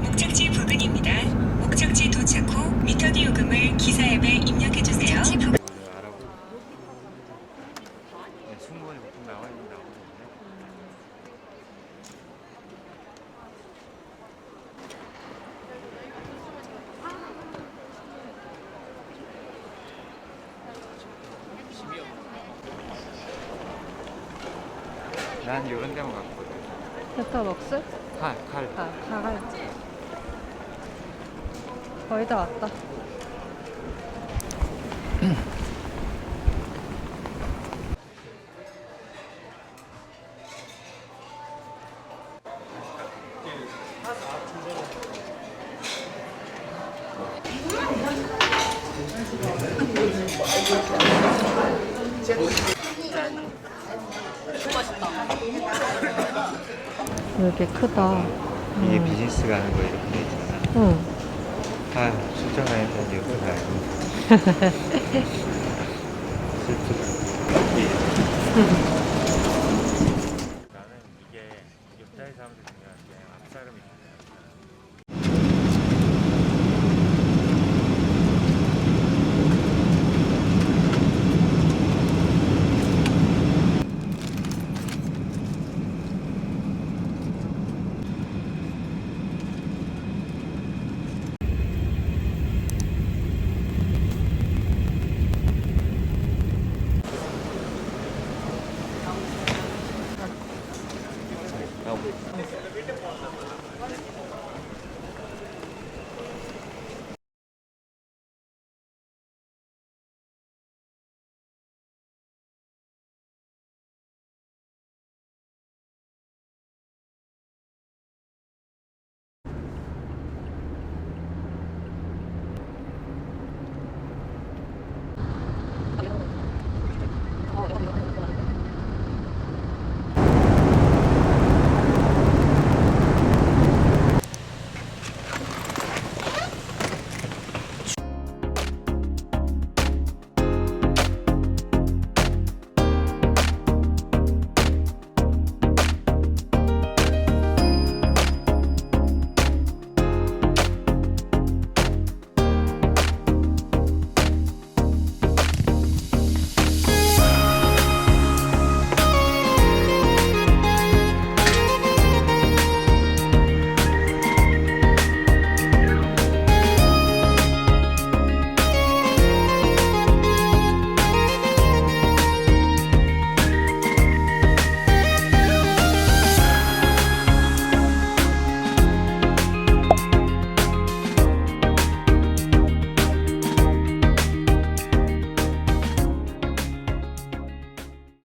목적지 부근입니다. 목적지 도착 후 미터기 요금을 기사 앱에 입력해주세요. 승무원이 보통 나와 있는 나오거든요. 난 이런 데만 갔거든. 스타벅스? 칼. 가갈지. 거의 다 왔다. 이렇게 크다. 이게 비즈니스 가는 거 이렇게 돼 있잖아. 응. 아, 출장 가니까 이렇게 가야지. 슬프다.